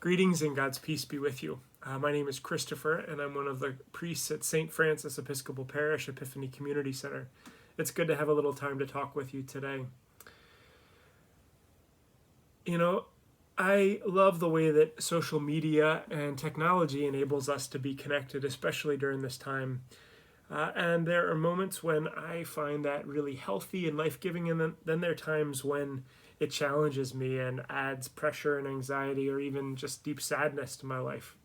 Greetings and God's peace be with you. My name is Kristofer, and I'm one of the priests at St. Francis Episcopal Parish-Epiphany Community Center. It's good to have a little time to talk with you today. You know, I love the way that social media and technology enables us to be connected, especially during this time. And there are moments when I find that really healthy and life-giving, and then there are times when it challenges me and adds pressure and anxiety or even just deep sadness to my life.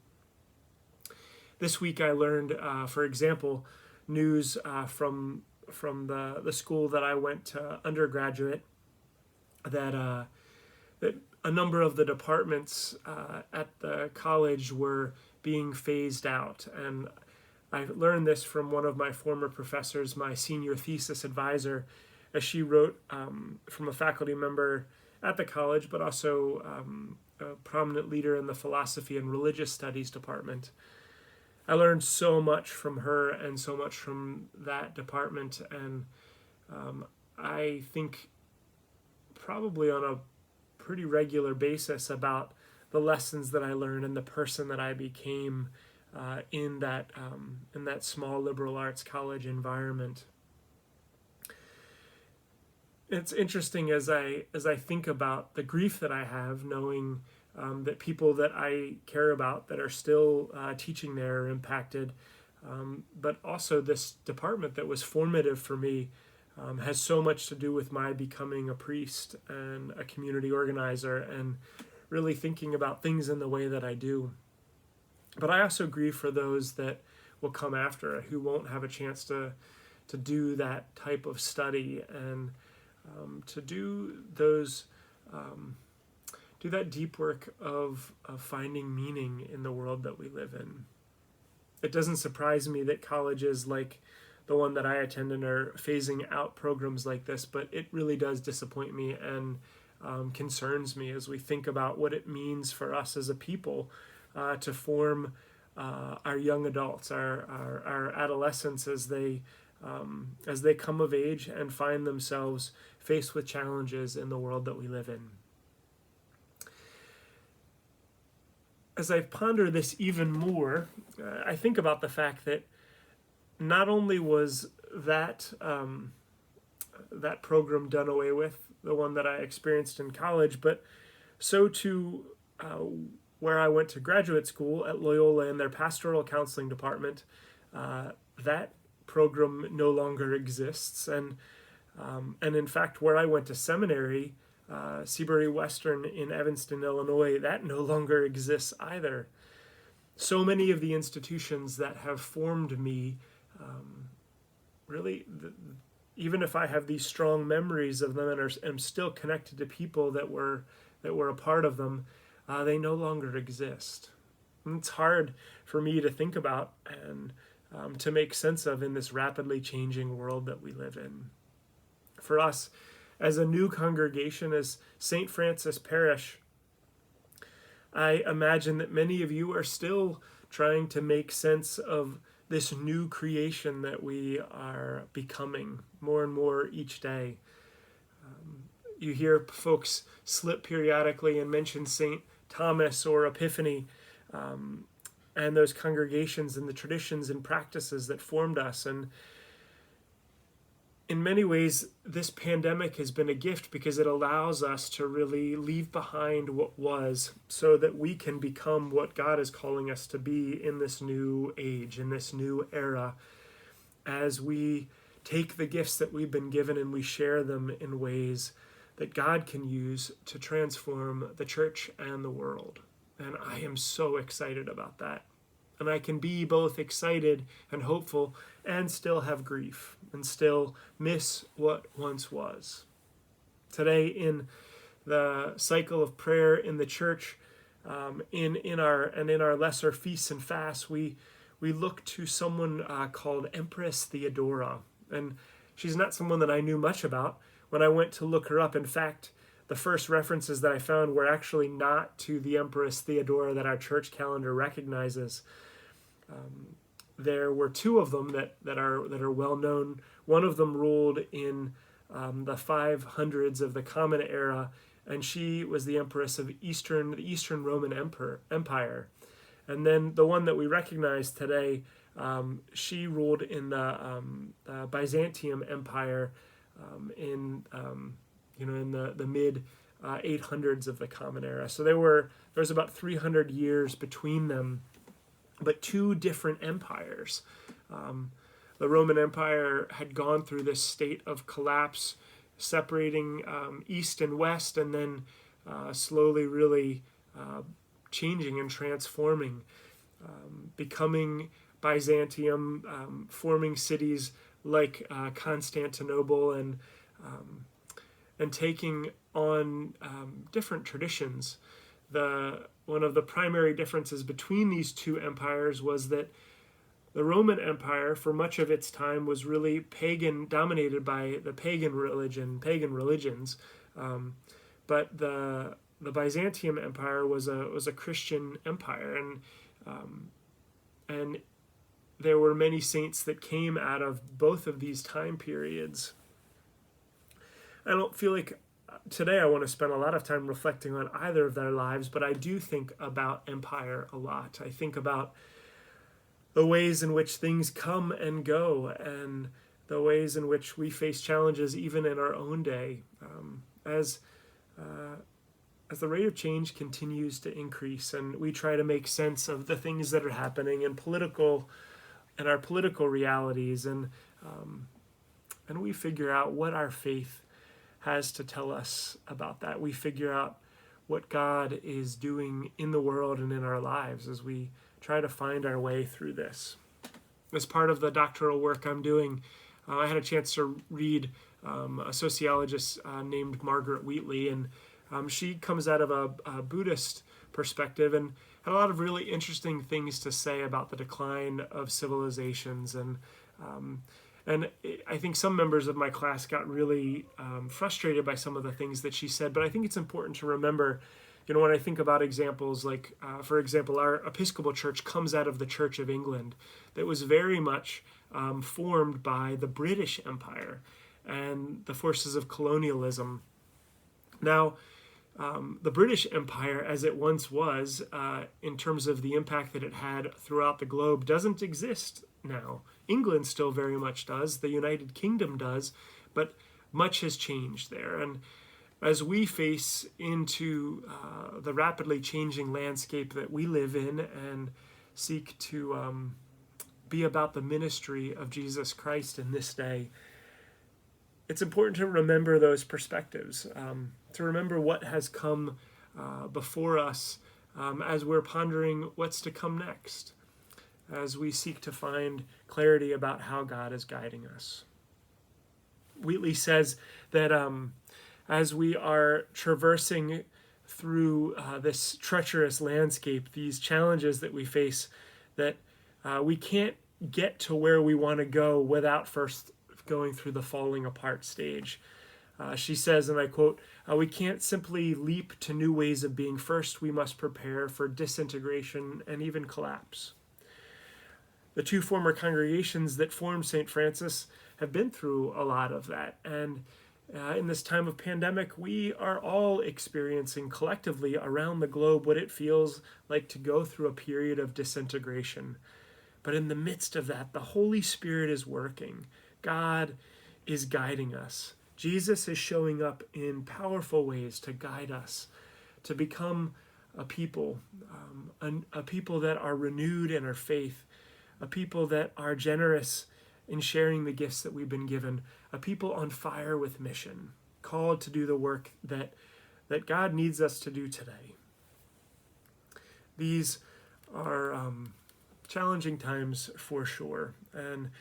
This week I learned, for example, news from the school that I went to undergraduate that a number of the departments at the college were being phased out. And I learned this from one of my former professors, my senior thesis advisor, as she wrote from a faculty member at the college, but also a prominent leader in the philosophy and religious studies department. I learned so much from her and so much from that department, and I think probably on a pretty regular basis about the lessons that I learned and the person that I became in that small liberal arts college environment. It's interesting as I think about the grief that I have, knowing that people that I care about that are still teaching there are impacted, but also this department that was formative for me has so much to do with my becoming a priest and a community organizer and really thinking about things in the way that I do. But I also grieve for those that will come after, who won't have a chance to do that type of study and to do that deep work of finding meaning in the world that we live in. It doesn't surprise me that colleges like the one that I attend are phasing out programs like this, but it really does disappoint me and concerns me as we think about what it means for us as a people to form our young adults, our adolescents as they come of age and find themselves faced with challenges in the world that we live in. As I ponder this even more, I think about the fact that not only was that program done away with, the one that I experienced in college, but so too where I went to graduate school at Loyola in their pastoral counseling department, that program no longer exists, and in fact, where I went to seminary, Seabury Western in Evanston, Illinois, that no longer exists either. So many of the institutions that have formed me, even if I have these strong memories of them and am still connected to people that were a part of them, they no longer exist. And it's hard for me to think about and to make sense of in this rapidly changing world that we live in. For us, as a new congregation, as St. Francis Parish, I imagine that many of you are still trying to make sense of this new creation that we are becoming more and more each day. You hear folks slip periodically and mention St. Thomas or Epiphany, and those congregations and the traditions and practices that formed us. And in many ways, this pandemic has been a gift because it allows us to really leave behind what was so that we can become what God is calling us to be in this new age, in this new era, as we take the gifts that we've been given and we share them in ways that God can use to transform the church and the world. And I am so excited about that. And I can be both excited and hopeful and still have grief and still miss what once was. Today in the cycle of prayer in the church, in our lesser feasts and fasts, we look to someone called Empress Theodora. And she's not someone that I knew much about. When I went to look her up, in fact, the first references that I found were actually not to the Empress Theodora that our church calendar recognizes. There were two of them that are well known. One of them ruled in the 500s of the Common Era, and she was the empress of the Eastern Roman Empire. And then the one that we recognize today, she ruled in the Byzantium Empire in the mid 800s of the Common Era. So there was about 300 years between them, but two different empires. The Roman Empire had gone through this state of collapse, separating east and west, and then slowly really changing and transforming, becoming Byzantium, forming cities like Constantinople, and taking on different traditions. One of the primary differences between these two empires was that the Roman Empire, for much of its time, was really pagan, dominated by the pagan religions. But the Byzantium Empire was a Christian empire, and there were many saints that came out of both of these time periods. I don't feel like today I want to spend a lot of time reflecting on either of their lives, but I do think about empire a lot. I think about the ways in which things come and go, and the ways in which we face challenges even in our own day. As the rate of change continues to increase, and we try to make sense of the things that are happening in our political realities, and we figure out what our faith has to tell us about that. We figure out what God is doing in the world and in our lives as we try to find our way through this. As part of the doctoral work I'm doing, I had a chance to read a sociologist named Margaret Wheatley, and she comes out of a Buddhist perspective and had a lot of really interesting things to say about the decline of civilizations. And I think some members of my class got really frustrated by some of the things that she said, but I think it's important to remember, when I think about examples like, for example, our Episcopal Church comes out of the Church of England that was very much formed by the British Empire and the forces of colonialism. Now, the British Empire, as it once was, in terms of the impact that it had throughout the globe, doesn't exist now. England still very much does, the United Kingdom does, but much has changed there. And as we face into the rapidly changing landscape that we live in and seek to be about the ministry of Jesus Christ in this day, it's important to remember those perspectives, to remember what has come before us as we're pondering what's to come next, as we seek to find clarity about how God is guiding us. Wheatley says that as we are traversing through this treacherous landscape, these challenges that we face, that we can't get to where we want to go without first going through the falling apart stage. She says, and I quote, "We can't simply leap to new ways of being. First, we must prepare for disintegration and even collapse." The two former congregations that formed St. Francis have been through a lot of that. And in this time of pandemic, we are all experiencing collectively around the globe what it feels like to go through a period of disintegration. But in the midst of that, the Holy Spirit is working. God is guiding us. Jesus is showing up in powerful ways to guide us, to become a people that are renewed in our faith, a people that are generous in sharing the gifts that we've been given, a people on fire with mission, called to do the work that God needs us to do today. These are challenging times for sure, and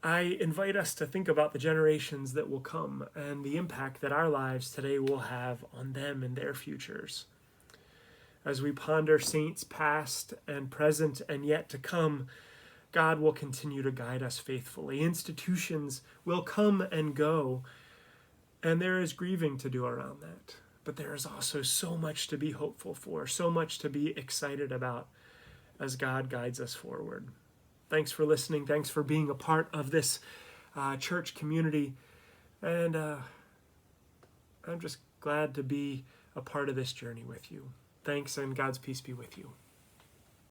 I invite us to think about the generations that will come and the impact that our lives today will have on them and their futures. As we ponder saints past and present and yet to come, God will continue to guide us faithfully. Institutions will come and go, and there is grieving to do around that. But there is also so much to be hopeful for, so much to be excited about as God guides us forward. Thanks for listening. Thanks for being a part of this church community. And I'm just glad to be a part of this journey with you. Thanks, and God's peace be with you.